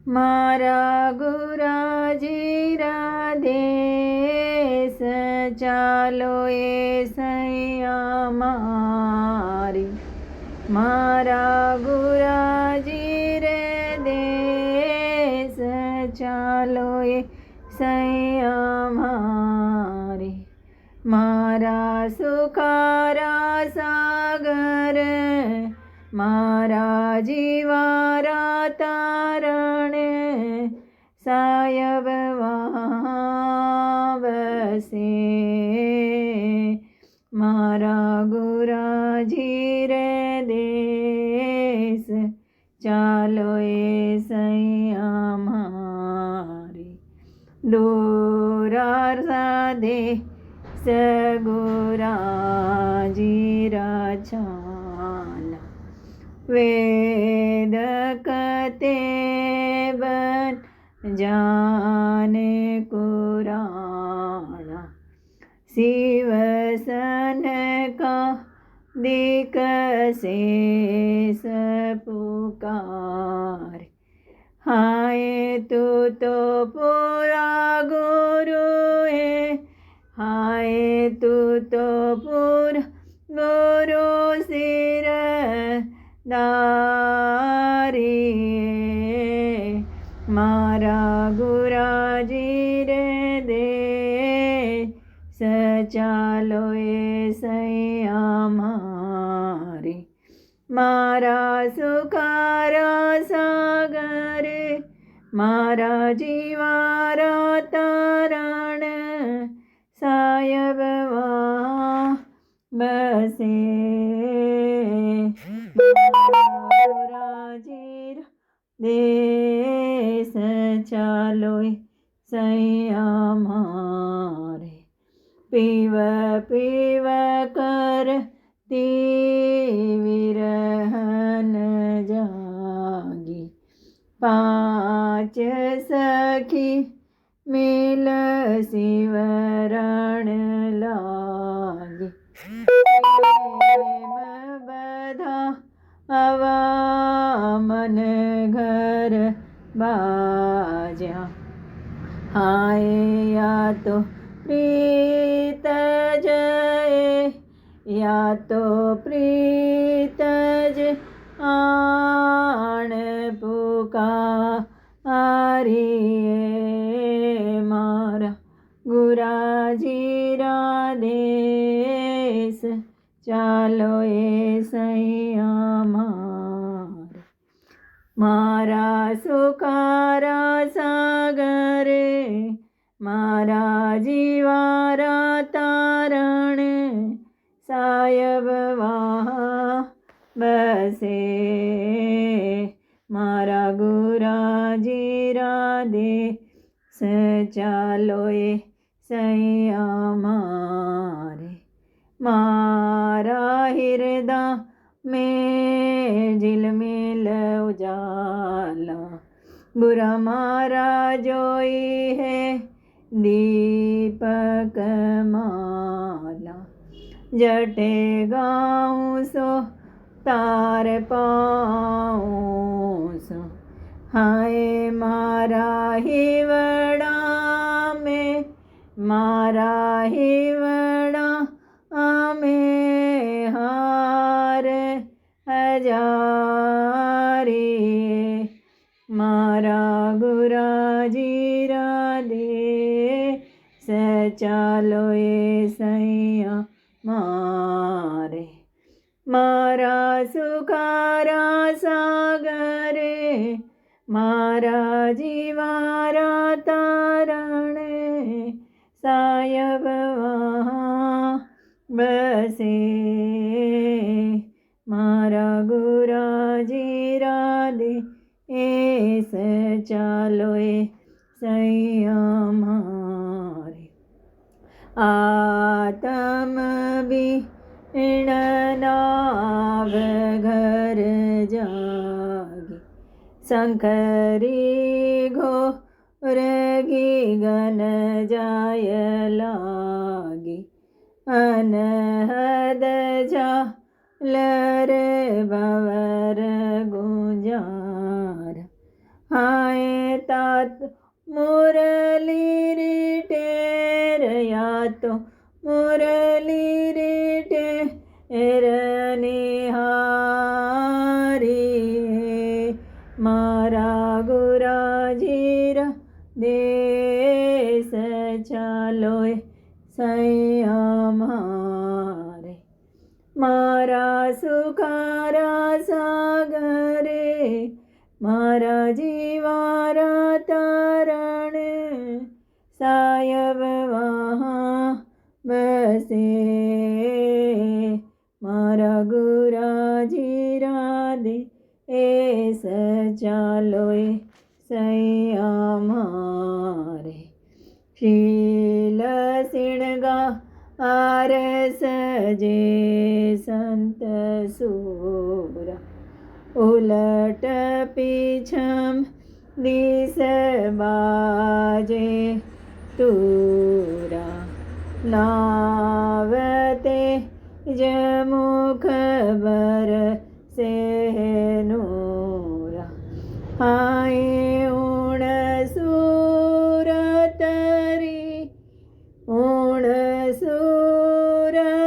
મારા ગુરાજી રાધેશ ચાલો એ સૈયા મારી મારા ગુરાજી રે દેશ ચાલો એ સૈયા મારી મારા સુખારા સાગર મારા જીવારા તારણ સાયબ વાવસે મારા ગુરાજી રે દેશ ચાલો એ સૈયા મારી દોરાર સાધે સગુરાજી રાછાના વેદ કતે બન જાને કુરાણા શિવ सन का दिक शेष पुकार हाय तू तो पूरा गुरु है हाय तू तो पूरा गुरु सिर दारी मारा गुराजी रे दे ચાલો એ સૈયા મારી મારા સુખારા સાગરે મારા જીવારા તારણ સાયબ બસે રાજી દેશ ચાલો એ સૈયા મારે પીવ પીવ કરતી વિરહન જાગી પાંચ સખી મિલ શિવરણ લાગી બધા આવા મન ઘર બાજ્યા હાય યા તો प्रीत जय या तो प्रीत जय आण पुकारिए मारा गुराजी राधेश चालो ए सैया मारा सुखारा सागरे मारा जीवारा तारण सायब बसे मारा गुराजी राधे चालो ए सैया मारे मारा हृदय में झिलमिल उजाला बुरा मारा जोई है दीपक माला जटे गाऊं सो तार पाऊं सो हाय मारा हिवड़ा में मारा हिवड़ा में हार हजारी मारा गुराजी राधे चालो ए सैया मारे मारा सुखारा सागरे मारा जीवारा तारण सायब बसे मारा गुराजी राधे चालो ए सैया मारे आतम बीण नाव घर जागी शंकरी घोर गीगन जाय लागी अनहद झालर भवर गुंजार हाय तात मुरली रे टेरया तो मुरली रे टेरने हारी मारा गुराजीरा देश चालोय सैया मारे मारा सुखारा सागरे मारा जीवारा तारण सायब वहाँ बसे मारा गुराजीरा दे एस चालोय सैया मारे शील सिणगा आरस जे संत सूरा उलट पीछम दिस बाजे तूरा नावते जमुख बर से नूरा हाय ऊण सूरतरी ऊण सूरतरी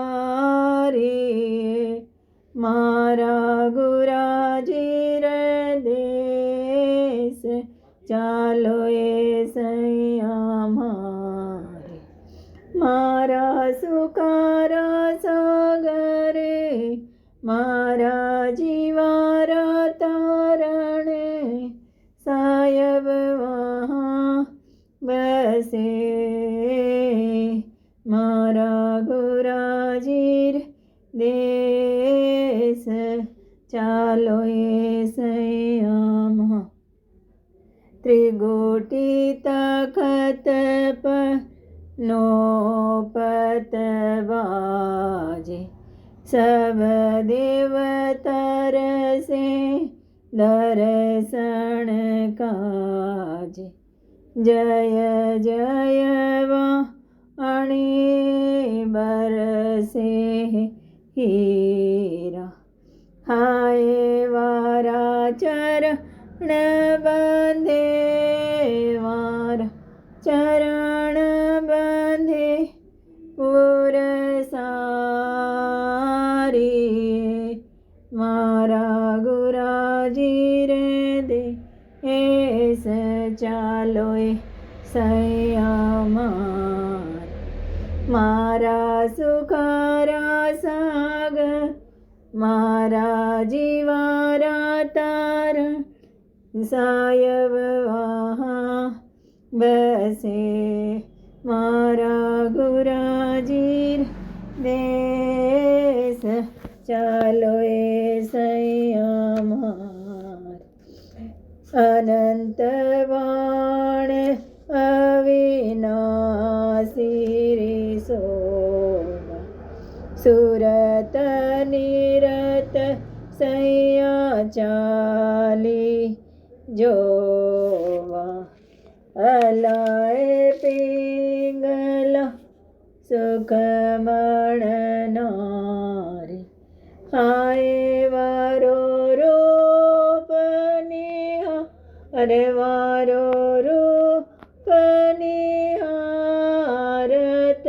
बलिहारी मारा गुराजीर देश चालोए सैया मारे मारा सुखारा सागरे मारा जीवारा तारण सायब वहाँ बसे मारा गुराजीर देश चालोए सैयाम त्रिगुटी तखत पर नोपत बाजे सब देवतर से दर्शन काजे जय जय वाणी बरसे हीरा हाय वारा चरण बंधे वारा चरण बंधे पुर सारी मारा गुराजीर दे एस चालोय सैया मारा सुखारा साग मारा जीवारा तार सायब वहाँ बसे मारा गुराजीर देश चालोए सैया अनंत वाण अविनाशी रे सोमा सुरत निरत सैया चाली जोवा अलाए पिंगला सुखमण नारी हाय वारो रूप निहा अरे वारो रूप निहारत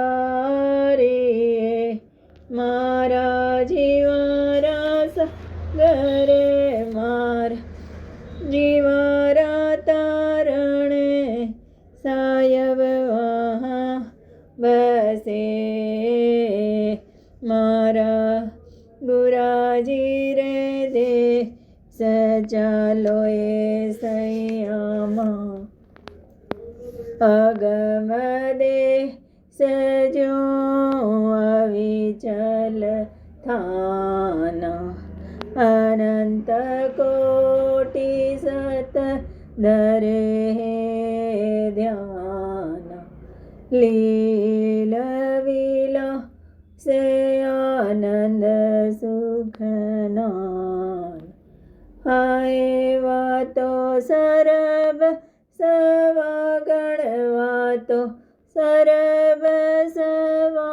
हारे मारा जीवारा सागरे मार जीवारा तारण सायब वहाँ बसे मारा गुराजीर दे सचालोए सैयामा अगम दे सजो अविचल थाना अनंत कोटि सत धरे ध्यान लील विला से आनंद सुखनान हाय वातो सरब सवा गणवातो सरब सवा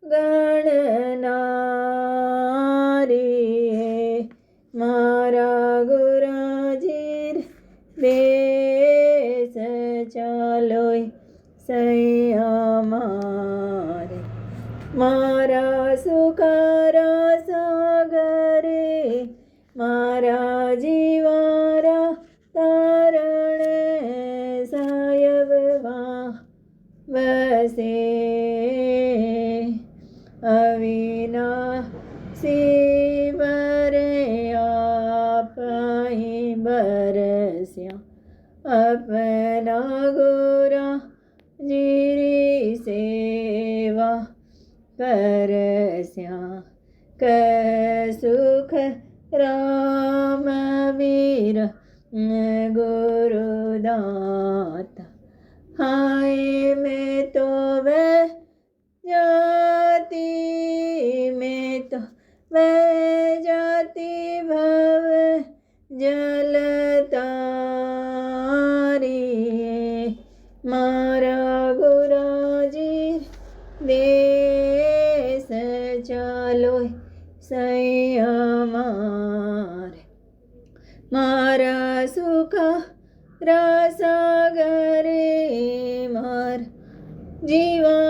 गणना સુખારા સાગરે મારા જીવારા તારણે સાયબમાં વસે અવિનાશી વરે આપઈ બરસ્યા अपना गोरा जीरी सेवा करस्या सुख राम वीर गुरुदाता हाय मैं तो वह जाती मैं तो वह जाती भव जलतारी मारा गुराजी देश चालो सैयामारे मारा सुखा रासागरे मार जीवा